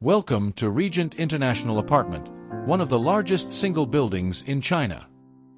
Welcome to Regent International Apartment, one of the largest single buildings in China.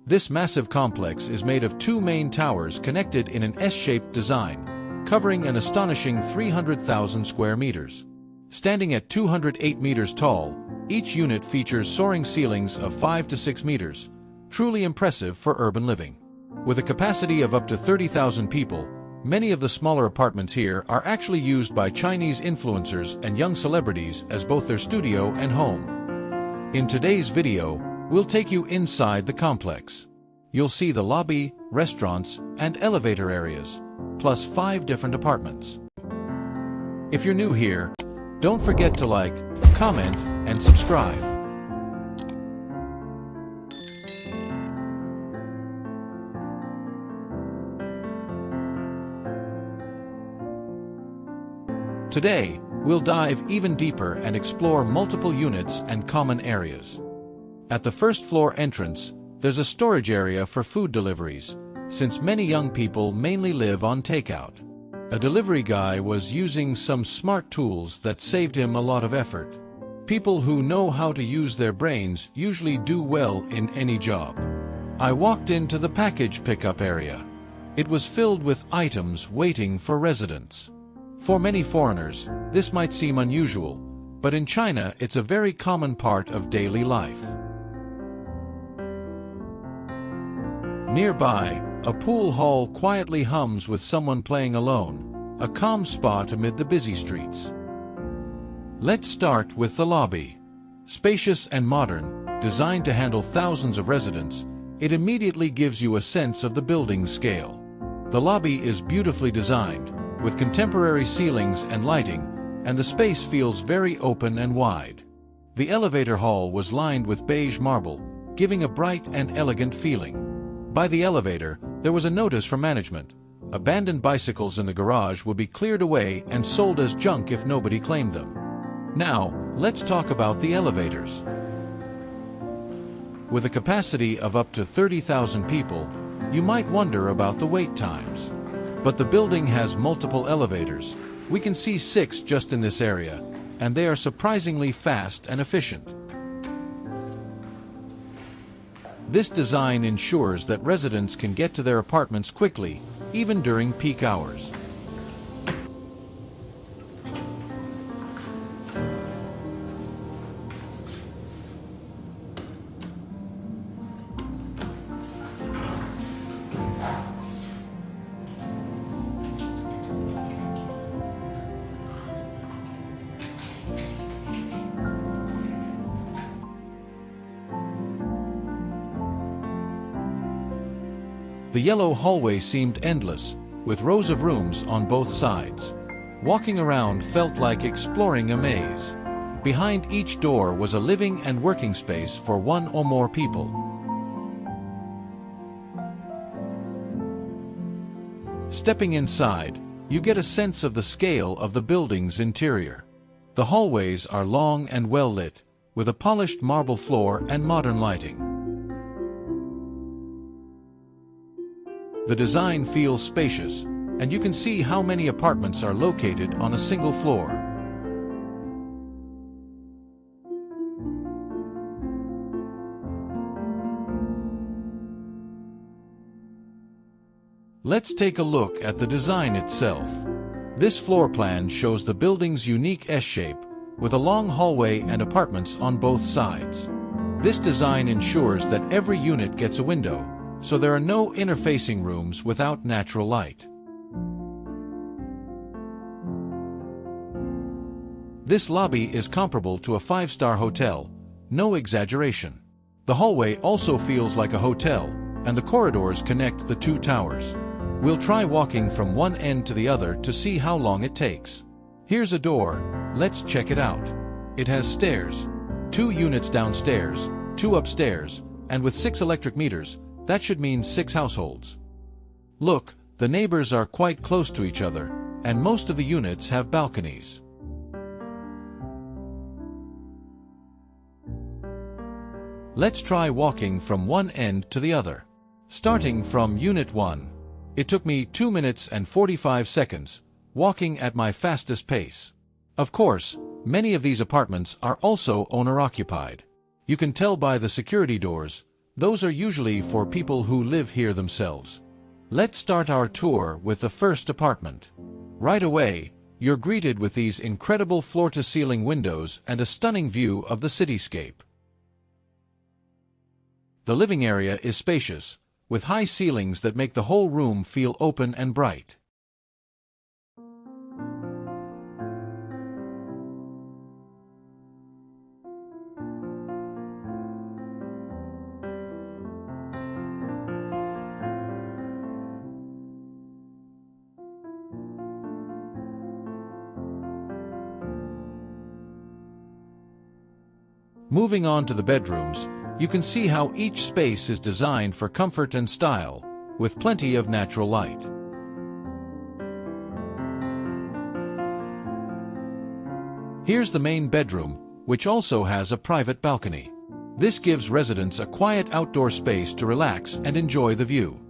This massive complex is made of two main towers connected in an S-shaped design, covering an astonishing 300,000 square meters. Standing at 208 meters tall, each unit features soaring ceilings of 5 to 6 meters, truly impressive for urban living. With a capacity of up to 30,000 people, many of the smaller apartments here are actually used by Chinese influencers and young celebrities as both their studio and home. In today's video, we'll take you inside the complex. You'll see the lobby, restaurants, and elevator areas, plus 5 different apartments. If you're new here, don't forget to like, comment, and subscribe. Today, we'll dive even deeper and explore multiple units and common areas. At the first floor entrance, there's a storage area for food deliveries, since many young people mainly live on takeout. A delivery guy was using some smart tools that saved him a lot of effort. People who know how to use their brains usually do well in any job. I walked into the package pickup area. It was filled with items waiting for residents. For many foreigners, this might seem unusual, but in China it's a very common part of daily life. Nearby, a pool hall quietly hums with someone playing alone, a calm spot amid the busy streets. Let's start with the lobby. Spacious and modern, designed to handle thousands of residents, it immediately gives you a sense of the building's scale. The lobby is beautifully designed, with contemporary ceilings and lighting, and the space feels very open and wide. The elevator hall was lined with beige marble, giving a bright and elegant feeling. By the elevator, there was a notice from management. Abandoned bicycles in the garage would be cleared away and sold as junk if nobody claimed them. Now, let's talk about the elevators. With a capacity of up to 30,000 people, you might wonder about the wait times. But the building has multiple elevators. We can see 6 just in this area, and they are surprisingly fast and efficient. This design ensures that residents can get to their apartments quickly, even during peak hours. The yellow hallway seemed endless, with rows of rooms on both sides. Walking around felt like exploring a maze. Behind each door was a living and working space for 1 or more people. Stepping inside, you get a sense of the scale of the building's interior. The hallways are long and well lit, with a polished marble floor and modern lighting. The design feels spacious, and you can see how many apartments are located on a single floor. Let's take a look at the design itself. This floor plan shows the building's unique S-shape, with a long hallway and apartments on both sides. This design ensures that every unit gets a window, so there are no interfacing rooms without natural light. This lobby is comparable to a 5-star hotel, no exaggeration. The hallway also feels like a hotel, and the corridors connect the 2 towers. We'll try walking from one end to the other to see how long it takes. Here's a door, let's check it out. It has stairs. 2 units downstairs, 2 upstairs, and with 6 electric meters, that should mean 6 households. Look, the neighbors are quite close to each other, and most of the units have balconies. Let's try walking from one end to the other. Starting from Unit 1. It took me 2 minutes and 45 seconds, walking at my fastest pace. Of course, Many of these apartments are also owner-occupied. You can tell by the security doors, those are usually for people who live here themselves. Let's start our tour with the first apartment. Right away, you're greeted with these incredible floor-to-ceiling windows and a stunning view of the cityscape. The living area is spacious, with high ceilings that make the whole room feel open and bright. Moving on to the bedrooms, you can see how each space is designed for comfort and style, with plenty of natural light. Here's the main bedroom, which also has a private balcony. This gives residents a quiet outdoor space to relax and enjoy the view.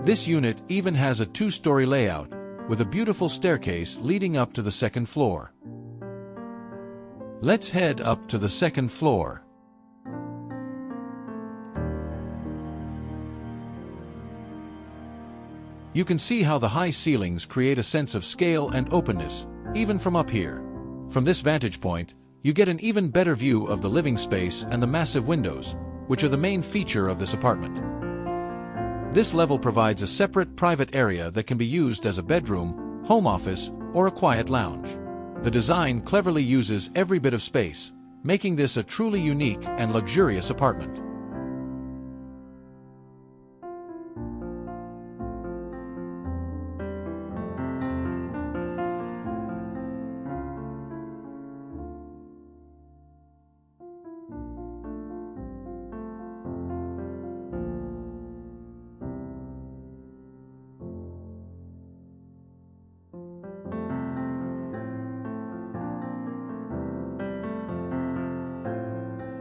This unit even has a two-story layout, with a beautiful staircase leading up to the second floor. Let's head up to the second floor. You can see how the high ceilings create a sense of scale and openness, even from up here. From this vantage point, you get an even better view of the living space and the massive windows, which are the main feature of this apartment. This level provides a separate private area that can be used as a bedroom, home office, or a quiet lounge. The design cleverly uses every bit of space, making this a truly unique and luxurious apartment.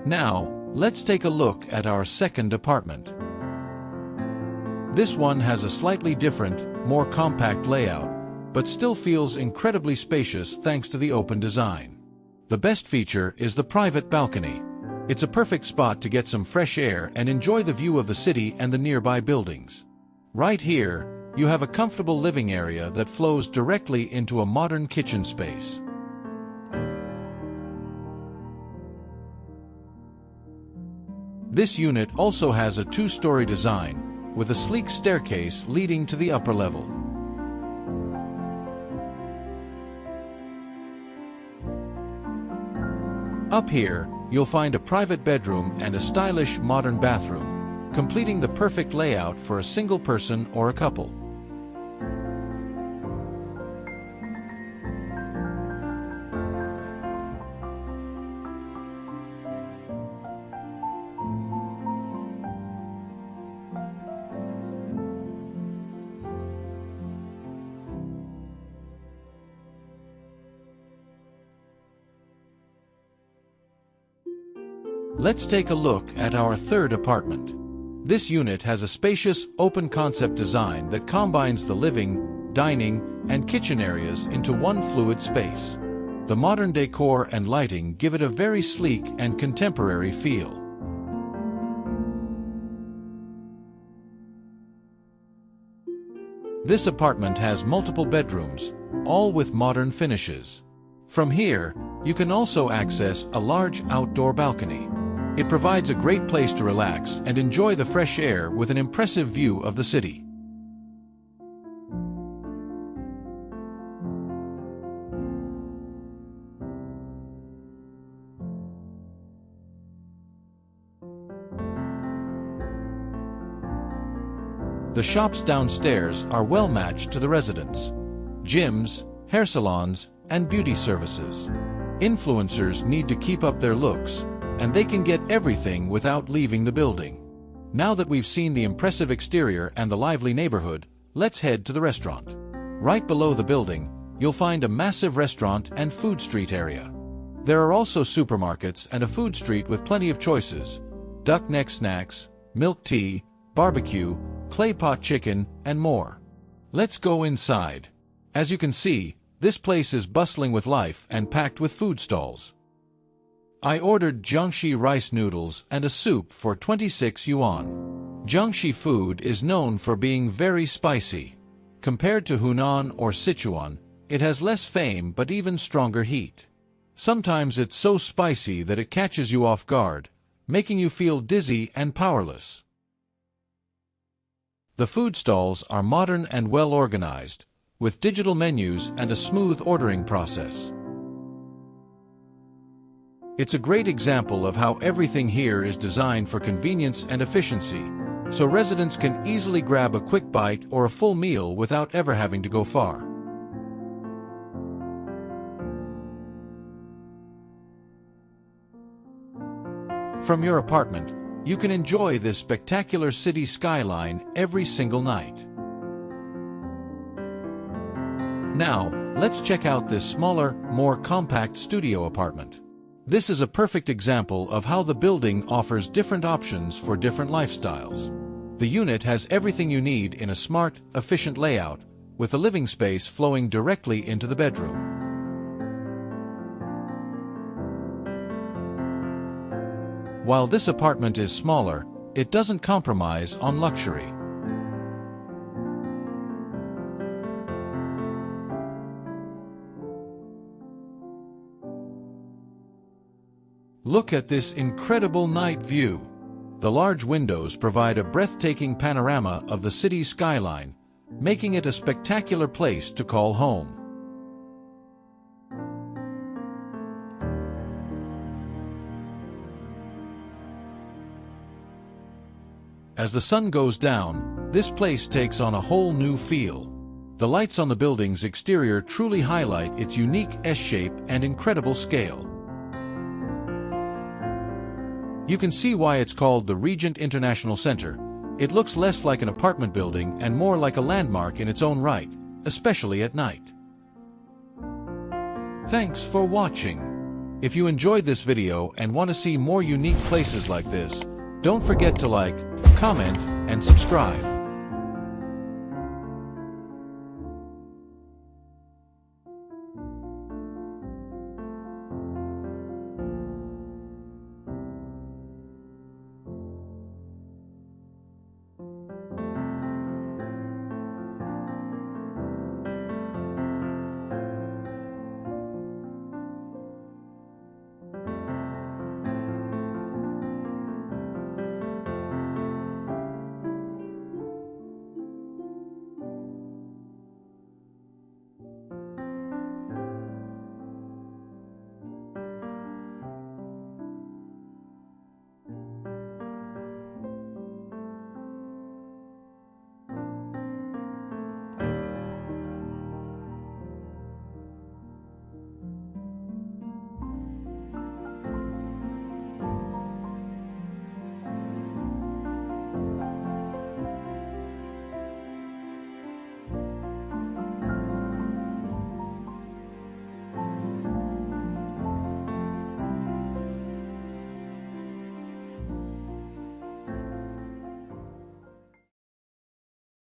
Now, let's take a look at our second apartment. This one has a slightly different, more compact layout, but still feels incredibly spacious thanks to the open design. The best feature is the private balcony. It's a perfect spot to get some fresh air and enjoy the view of the city and the nearby buildings. Right here, you have a comfortable living area that flows directly into a modern kitchen space. This unit also has a two-story design, with a sleek staircase leading to the upper level. Up here, you'll find a private bedroom and a stylish modern bathroom, completing the perfect layout for a single person or a couple. Let's take a look at our third apartment. This unit has a spacious, open-concept design that combines the living, dining, and kitchen areas into one fluid space. The modern decor and lighting give it a very sleek and contemporary feel. This apartment has multiple bedrooms, all with modern finishes. From here, you can also access a large outdoor balcony. It provides a great place to relax and enjoy the fresh air with an impressive view of the city. The shops downstairs are well matched to the residents. Gyms, hair salons, and beauty services. Influencers need to keep up their looks, and they can get everything without leaving the building. Now that we've seen the impressive exterior and the lively neighborhood, let's head to the restaurant. Right below the building, you'll find a massive restaurant and food street area. There are also supermarkets and a food street with plenty of choices: duck neck snacks, milk tea, barbecue, clay pot chicken, and more. Let's go inside. As you can see, this place is bustling with life and packed with food stalls. I ordered Jiangxi rice noodles and a soup for 26 yuan. Jiangxi food is known for being very spicy. Compared to Hunan or Sichuan, it has less fame but even stronger heat. Sometimes it's so spicy that it catches you off guard, making you feel dizzy and powerless. The food stalls are modern and well organized, with digital menus and a smooth ordering process. It's a great example of how everything here is designed for convenience and efficiency, so residents can easily grab a quick bite or a full meal without ever having to go far. From your apartment, you can enjoy this spectacular city skyline every single night. Now, let's check out this smaller, more compact studio apartment. This is a perfect example of how the building offers different options for different lifestyles. The unit has everything you need in a smart, efficient layout, with a living space flowing directly into the bedroom. While this apartment is smaller, it doesn't compromise on luxury. Look at this incredible night view. The large windows provide a breathtaking panorama of the city's skyline, making it a spectacular place to call home. As the sun goes down, this place takes on a whole new feel. The lights on the building's exterior truly highlight its unique S-shape and incredible scale. You can see why it's called the Regent International Center. It looks less like an apartment building and more like a landmark in its own right, especially at night. Thanks for watching. If you enjoyed this video and want to see more unique places like this, don't forget to like, comment, and subscribe.